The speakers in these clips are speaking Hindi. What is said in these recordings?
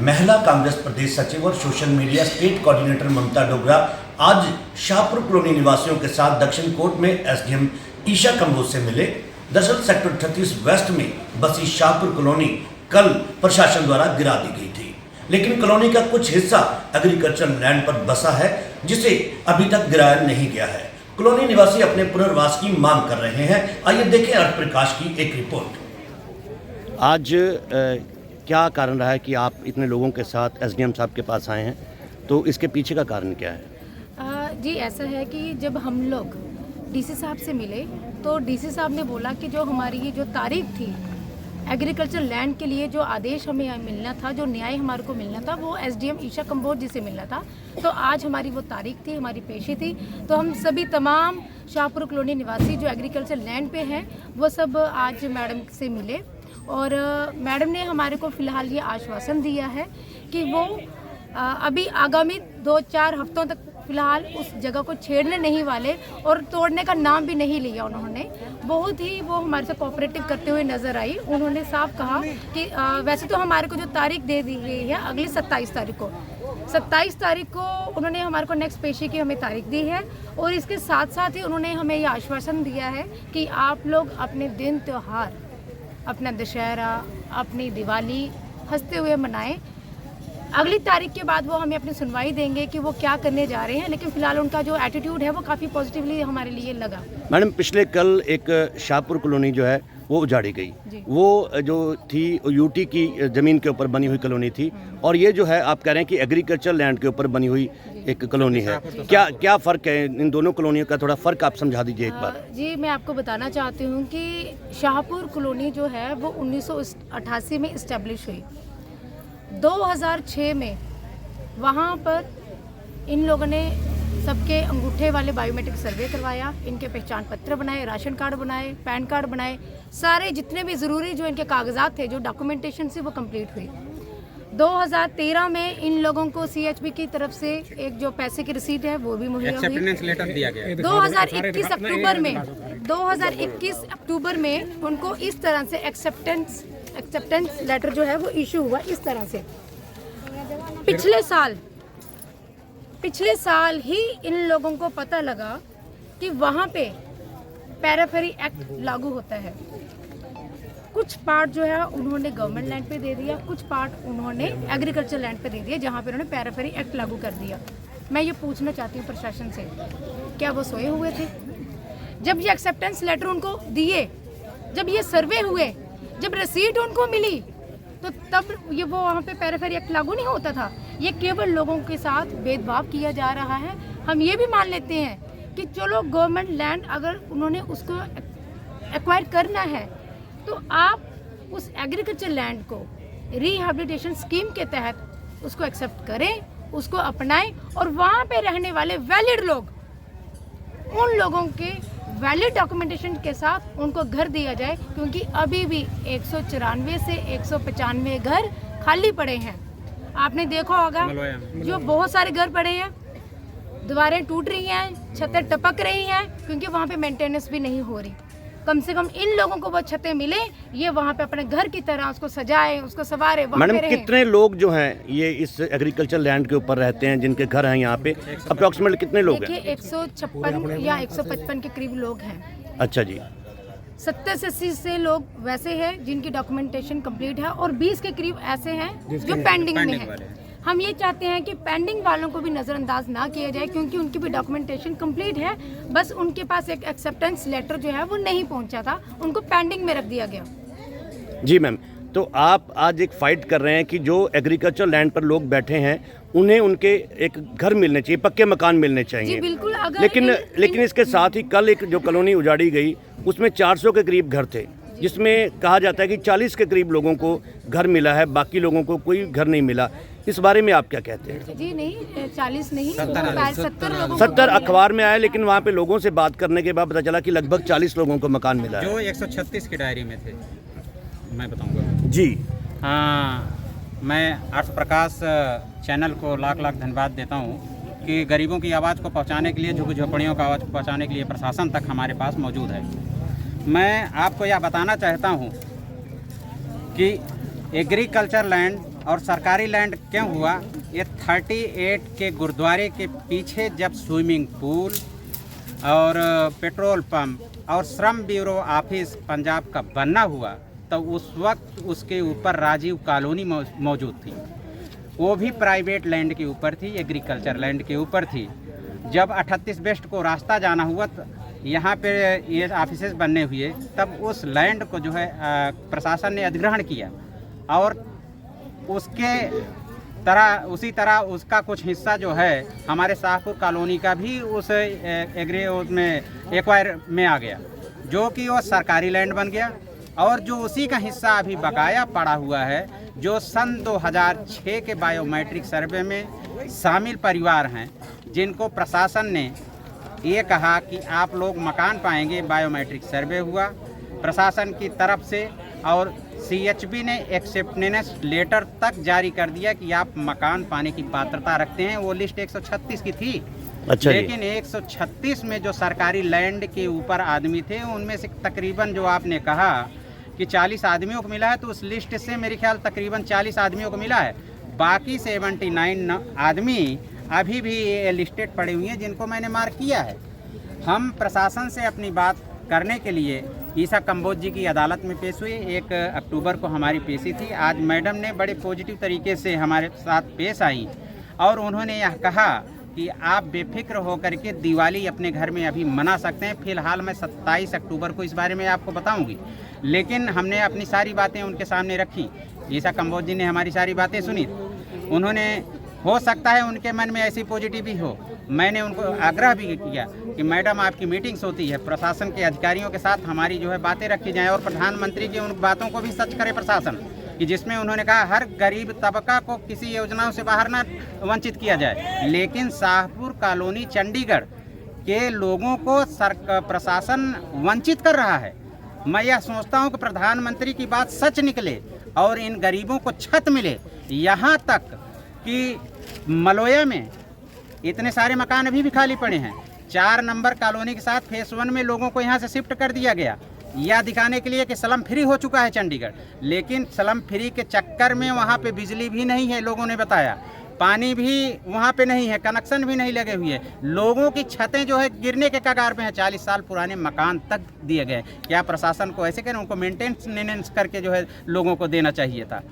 महिला कांग्रेस प्रदेश सचिव और सोशल मीडिया स्टेट कोऑर्डिनेटर ममता डोगरा आज शाहपुर कॉलोनी निवासियों के साथ दक्षिण कोर्ट में एसडीएम ईशा कंबोज से मिले। दरअसल सेक्टर 38 वेस्ट में बसी शाहपुर कॉलोनी कल प्रशासन द्वारा गिरा दी गई थी, लेकिन कॉलोनी का कुछ हिस्सा एग्रीकल्चर लैंड पर बसा है जिसे अभी तक गिराया नहीं गया है। कॉलोनी निवासी अपने पुनर्वास की मांग कर रहे हैं। आइए देखें अर्थ प्रकाश की एक रिपोर्ट। आज क्या कारण रहा है कि आप इतने लोगों के साथ एसडीएम साहब के पास आए हैं, तो इसके पीछे का कारण क्या है? जी ऐसा है कि जब हम लोग डीसी साहब से मिले तो डीसी साहब ने बोला कि जो हमारी ये जो तारीख थी एग्रीकल्चर लैंड के लिए, जो आदेश हमें मिलना था, जो न्याय हमारे को मिलना था, वो एसडीएम ईशा कंबोज जी से मिलना था। तो आज हमारी वो तारीख थी, हमारी पेशी थी। तो हम सभी तमाम शाहपुर कॉलोनी निवासी जो एग्रीकल्चर लैंड पे हैं वो सब आज मैडम से मिले और मैडम ने हमारे को फ़िलहाल ये आश्वासन दिया है कि वो अभी आगामी 2-4 हफ्तों तक फ़िलहाल उस जगह को छेड़ने नहीं वाले और तोड़ने का नाम भी नहीं लिया। उन्होंने बहुत ही वो हमारे से कोऑपरेटिव करते हुए नज़र आई। उन्होंने साफ कहा कि वैसे तो हमारे को जो तारीख दे दी गई है अगली 27 तारीख को, 27 तारीख को उन्होंने हमारे को नेक्स्ट पेशी की हमें तारीख दी है और इसके साथ साथ ही उन्होंने हमें ये आश्वासन दिया है कि आप लोग अपने दिन त्यौहार, अपना दशहरा, अपनी दिवाली हंसते हुए मनाएं। अगली तारीख के बाद वो हमें अपनी सुनवाई देंगे कि वो क्या करने जा रहे हैं, लेकिन फिलहाल उनका जो एटीट्यूड है वो काफ़ी पॉजिटिवली हमारे लिए लगा। मैडम, पिछले कल एक शाहपुर कॉलोनी जो है वो उजाड़ी गई। वो जो थी यूटी की ज़मीन के ऊपर बनी हुई कॉलोनी थी और ये जो है आप कह रहे हैं कि एग्रीकल्चर लैंड के ऊपर बनी हुई एक कॉलोनी है। क्या फ़र्क है इन दोनों कॉलोनियों का? थोड़ा फ़र्क आप समझा दीजिए एक बार। जी मैं आपको बताना चाहती हूँ कि शाहपुर कॉलोनी जो है वो 1988 में इस्टेब्लिश हुई। 2006 में वहाँ पर इन लोगों ने सबके अंगूठे वाले बायोमेट्रिक सर्वे करवाया, इनके पहचान पत्र बनाए, राशन कार्ड बनाए, पैन कार्ड बनाए, सारे जितने भी ज़रूरी जो इनके कागजात थे, जो डॉक्यूमेंटेशन से वो कंप्लीट हुई। 2013 में इन लोगों को सीएचबी की तरफ से एक जो पैसे की रसीद है वो भी मुहैया हुई। 2021 अक्टूबर में उनको इस तरह से एक्सेप्टेंस लेटर जो है वो इशू हुआ इस तरह से। पिछले साल ही इन लोगों को पता लगा कि वहाँ पे पैराफेरी एक्ट लागू होता है। कुछ पार्ट जो है उन्होंने गवर्नमेंट लैंड पे दे दिया, कुछ पार्ट उन्होंने एग्रीकल्चर लैंड पे दे दिया जहाँ पे उन्होंने पैराफेरी एक्ट लागू कर दिया। मैं ये पूछना चाहती हूँ प्रशासन से, क्या वो सोए हुए थे? जब ये एक्सेप्टेंस लेटर उनको दिए, जब ये सर्वे हुए, जब रसीद उनको मिली, तो तब ये वो वहाँ पे पैराफेरी एक्ट लागू नहीं होता था। ये केवल लोगों के साथ भेदभाव किया जा रहा है। हम ये भी मान लेते हैं कि चलो गवर्नमेंट लैंड अगर उन्होंने उसको एक्वायर करना है तो आप उस एग्रीकल्चर लैंड को रिहैबिलिटेशन स्कीम के तहत उसको एक्सेप्ट करें, उसको अपनाएं और वहाँ पे रहने वाले वैलिड लोग, उन लोगों के वैलिड डॉक्यूमेंटेशन के साथ उनको घर दिया जाए, क्योंकि अभी भी 194 से 195 घर खाली पड़े हैं। आपने देखा होगा जो बहुत सारे घर पड़े हैं, दीवारें टूट रही हैं, छतें टपक रही हैं, क्योंकि वहाँ पे मेंटेनेंस भी नहीं हो रही। कम से कम इन लोगों को वो छतें मिले, ये वहाँ पे अपने घर की तरह उसको सजाए, उसको संवारे। मैडम, कितने लोग जो हैं ये इस एग्रीकल्चर लैंड के ऊपर रहते हैं, जिनके घर हैं यहाँ पे? अप्रोक्सीमेटली कितने लोग हैं? देखिए 156 या 155 के करीब लोग हैं। अच्छा जी। 70 से 80 से लोग वैसे हैं जिनकी डॉक्यूमेंटेशन कंप्लीट है और 20 के करीब ऐसे हैं जो पेंडिंग में हैं। हम ये चाहते हैं कि पेंडिंग वालों को भी नज़रअंदाज ना किया जाए, क्योंकि उनकी भी डॉक्यूमेंटेशन कंप्लीट है, बस उनके पास एक एक्सेप्टेंस लेटर जो है वो नहीं पहुंचा था, उनको पेंडिंग में रख दिया गया। जी मैम, तो आप आज एक फाइट कर रहे हैं कि जो एग्रीकल्चर लैंड पर लोग बैठे हैं उन्हें उनके एक घर मिलने चाहिए, पक्के मकान मिलने चाहिए। जी बिल्कुल। अगर लेकिन इसके साथ ही कल एक जो कॉलोनी उजाड़ी गई उसमें 400 के करीब घर थे, जिसमें कहा जाता है कि 40 के करीब लोगों को घर मिला है, बाकी लोगों को कोई घर नहीं मिला। इस बारे में आप क्या कहते हैं? जी नहीं, 40 नहीं, 70 अखबार में आया, लेकिन वहाँ पे लोगों से बात करने के बाद पता चला कि लगभग 40 लोगों को मकान मिला है, जो 136 की डायरी में थे। मैं बताऊंगा जी। हाँ, मैं अर्थ प्रकाश चैनल को लाख लाख धन्यवाद देता हूँ कि गरीबों की आवाज़ को पहुँचाने के लिए, झुग्गी-झोपड़ियों की आवाज़ को पहुँचाने के लिए प्रशासन तक हमारे पास मौजूद है। मैं आपको यह बताना चाहता हूँ कि एग्रीकल्चर लैंड और सरकारी लैंड क्यों हुआ? ये 38 के गुरुद्वारे के पीछे जब स्विमिंग पूल और पेट्रोल पंप और श्रम ब्यूरो ऑफिस पंजाब का बनना हुआ, तो उस वक्त उसके ऊपर राजीव कॉलोनी मौजूद थी। वो भी प्राइवेट लैंड के ऊपर थी, एग्रीकल्चर लैंड के ऊपर थी। जब 38 वेस्ट को रास्ता जाना हुआ तो यहाँ पे ये ऑफिसेज बनने हुए, तब उस लैंड को जो है प्रशासन ने अधिग्रहण किया और उसी तरह उसका कुछ हिस्सा जो है हमारे शाहपुर कॉलोनी का भी उस एग्री में एक्वायर में आ गया, जो कि वो सरकारी लैंड बन गया। और जो उसी का हिस्सा अभी बकाया पड़ा हुआ है, जो सन 2006 के बायोमेट्रिक सर्वे में शामिल परिवार हैं, जिनको प्रशासन ने ये कहा कि आप लोग मकान पाएंगे, बायोमेट्रिक सर्वे हुआ प्रशासन की तरफ से और CHB ने एक्सेप्टेंस लेटर तक जारी कर दिया कि आप मकान पाने की पात्रता रखते हैं। वो लिस्ट 136 की थी। अच्छा, लेकिन 136 में जो सरकारी लैंड के ऊपर आदमी थे, उनमें से तकरीबन जो आपने कहा कि 40 आदमियों को मिला है, तो उस लिस्ट से मेरे ख्याल तकरीबन 40 आदमियों को मिला है। बाकी 79 आदमी अभी भी लिस्टेड पड़े हुए हैं, जिनको मैंने मार्क किया है। हम प्रशासन से अपनी बात करने के लिए ईसा कंबोज जी की अदालत में पेश हुए। 1 अक्टूबर को हमारी पेशी थी। आज मैडम ने बड़े पॉजिटिव तरीके से हमारे साथ पेश आई और उन्होंने यह कहा कि आप बेफिक्र होकर के दिवाली अपने घर में अभी मना सकते हैं। फिलहाल मैं 27 अक्टूबर को इस बारे में आपको बताऊंगी, लेकिन हमने अपनी सारी बातें उनके सामने रखी। ईसा कंबोज जी ने हमारी सारी बातें सुनी। उन्होंने, हो सकता है उनके मन में ऐसी पॉजिटिव हो, मैंने उनको आग्रह भी किया कि मैडम आपकी मीटिंग्स होती है, प्रशासन के अधिकारियों के साथ हमारी जो है बातें रखी जाएं और प्रधानमंत्री की उन बातों को भी सच करे प्रशासन, कि जिसमें उन्होंने कहा हर गरीब तबका को किसी योजनाओं से बाहर न वंचित किया जाए। लेकिन शाहपुर कॉलोनी चंडीगढ़ के लोगों को प्रशासन वंचित कर रहा है। मैं यह सोचता हूं कि प्रधानमंत्री की बात सच निकले और इन गरीबों को छत मिले। यहाँ तक कि मलोया में इतने सारे मकान अभी भी खाली पड़े हैं। 4 नंबर कॉलोनी के साथ फेस 1 में लोगों को यहाँ से शिफ्ट कर दिया गया, यह दिखाने के लिए कि स्लम फ्री हो चुका है चंडीगढ़। लेकिन स्लम फ्री के चक्कर में वहाँ पे बिजली भी नहीं है, लोगों ने बताया, पानी भी वहाँ पे नहीं है, कनेक्शन भी नहीं लगे हुए। लोगों की छतें जो है गिरने के कगार पे हैं। 40 साल पुराने मकान तक दिए गए। क्या प्रशासन को ऐसे करें? उनको मेंटेनेंस करके जो है लोगों को देना चाहिए था।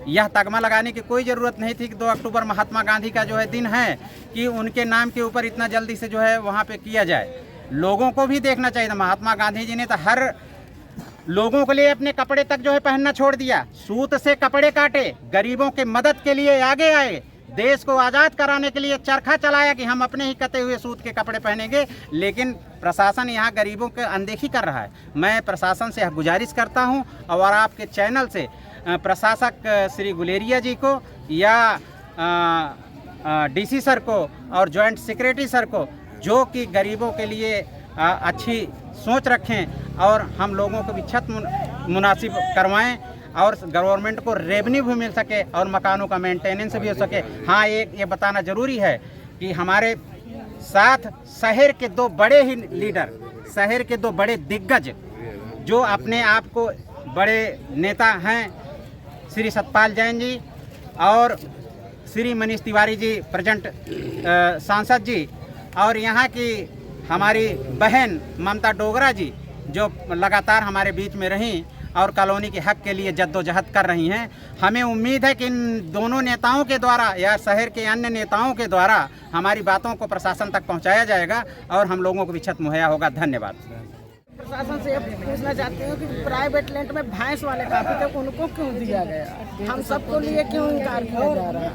यह तगमा लगाने की कोई ज़रूरत नहीं थी कि 2 अक्टूबर महात्मा गांधी का जो है दिन है कि उनके नाम के ऊपर इतना जल्दी से जो है वहाँ पे किया जाए। लोगों को भी देखना चाहिए था। महात्मा गांधी जी ने तो हर लोगों के लिए अपने कपड़े तक जो है पहनना छोड़ दिया, सूत से कपड़े काटे, गरीबों के मदद के लिए आगे आए, देश को आज़ाद कराने के लिए चरखा चलाया कि हम अपने ही कते हुए सूत के कपड़े पहनेंगे। लेकिन प्रशासन यहाँ गरीबों के अनदेखी कर रहा है। मैं प्रशासन से गुजारिश करता हूँ और आपके चैनल से प्रशासक श्री गुलेरिया जी को या DC सर को और जॉइंट सेक्रेटरी सर को, जो कि गरीबों के लिए अच्छी सोच रखें और हम लोगों को भी छत मुनासिब करवाएं और गवर्नमेंट को रेवेन्यू भी मिल सके और मकानों का मेंटेनेंस भी हो सके। हाँ, ये बताना ज़रूरी है कि हमारे साथ शहर के 2 बड़े ही लीडर, शहर के 2 बड़े दिग्गज जो अपने आप को बड़े नेता हैं, श्री सतपाल जैन जी और श्री मनीष तिवारी जी, प्रेजेंट सांसद जी, और यहाँ की हमारी बहन ममता डोगरा जी, जो लगातार हमारे बीच में रहीं और कॉलोनी के हक के लिए जद्दोजहद कर रही हैं। हमें उम्मीद है कि इन दोनों नेताओं के द्वारा या शहर के अन्य नेताओं के द्वारा हमारी बातों को प्रशासन तक पहुंचाया जाएगा और हम लोगों को भी छत मुहैया होगा। धन्यवाद। प्रशासन से ये पूछना चाहती हूँ कि प्राइवेट लैंड में भैंस वाले काफी थे, उनको क्यों दिया गया? हम सबको लिए क्यों इनकार किया जा रहा है?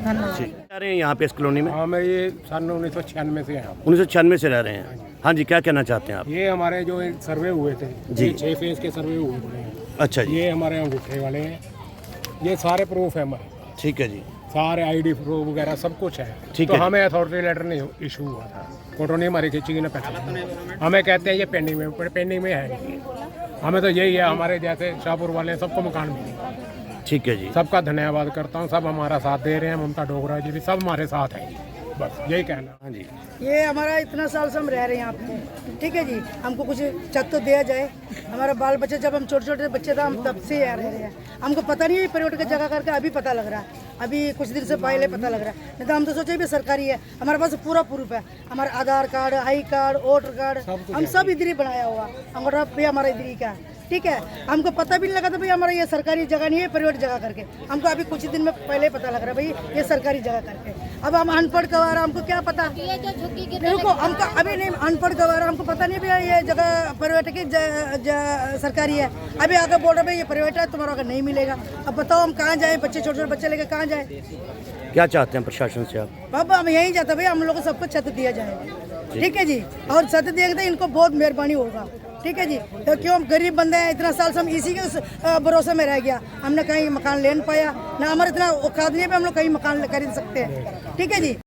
रह रहे हैं यहाँ पे इस कॉलोनी में? हाँ, मैं ये सन 1996 से यहाँ 1996 से रह रहे हैं। हाँ जी, क्या कहना चाहते हैं आप? ये हमारे जो सर्वे हुए थे जी, 6 फेज के सर्वे हुए थे। अच्छा जी, ये हमारे अंगूठे वाले हैं, ये सारे प्रूफ है हमारे, ठीक है जी, सारे ID प्रूफ वगैरह सब कुछ है। ठीक तो है। हमें अथॉरिटी लेटर नहीं इशू हुआ था, कोर्टों ने हमारी खींची ना पैसे। हमें कहते हैं ये पेंडिंग में है नहीं। हमें तो यही है, हमारे जैसे शाहपुर वाले हैं सबको मकान मिले। ठीक है जी। सबका धन्यवाद करता हूँ, सब हमारा साथ दे रहे हैं। ममता डोगरा जी भी सब हमारे साथ हैं। बस यही कहना। हाँ जी, ये हमारा इतना साल से हम रह रहे हैं यहाँ पे, ठीक है जी। हमको कुछ छत तो दिया जाए। हमारा बाल बच्चे, जब हम छोटे छोटे बच्चे थे हम तब से यहाँ रह रहे हैं। हमको पता नहीं है पर्यटक की जगह करके अभी पता लग रहा है, अभी कुछ दिन से पहले पता लग रहा है। नहीं तो हम तो सोचे भी सरकारी है। हमारे पास पूरा प्रूफ है, हमारा Aadhaar card, I card, voter card, हम सब इधर ही बनाया हुआ। अंगूठा भी हमारा इधर ही का है, ठीक है। हमको पता भी नहीं लगा था भाई हमारा ये सरकारी जगह नहीं है, प्राइवेट जगह करके। हमको अभी कुछ दिन में पहले पता लग रहा है भाई ये सरकारी जगह करके। अब हम अनपढ़ गवारा, हमको क्या पता, देखो हमको अभी नहीं, अनपढ़ गवारा, हमको पता नहीं भैया ये जगह प्राइवेट की सरकारी है। अभी आगे बोल रहे भाई ये प्राइवेट है, तुम्हारा अगर नहीं मिलेगा। अब बताओ हम कहाँ जाएँ, बच्चे छोटे छोटे बच्चे लेकर कहाँ जाएँ। क्या चाहते हैं प्रशासन से आप? बाबा हम यही चाहते भाई हम लोग को सबको छत दिया जाए, ठीक है जी। और छत देंगे तो इनको बहुत मेहरबानी होगा, ठीक है जी। तो क्यों हम गरीब बंदे हैं, इतना साल से हम इसी के भरोसे में रह गया। हमने कहीं मकान ले नहीं पाया, ना हमारे इतना औकात नहीं है हम लोग कहीं मकान खरीद सकते हैं, ठीक है जी।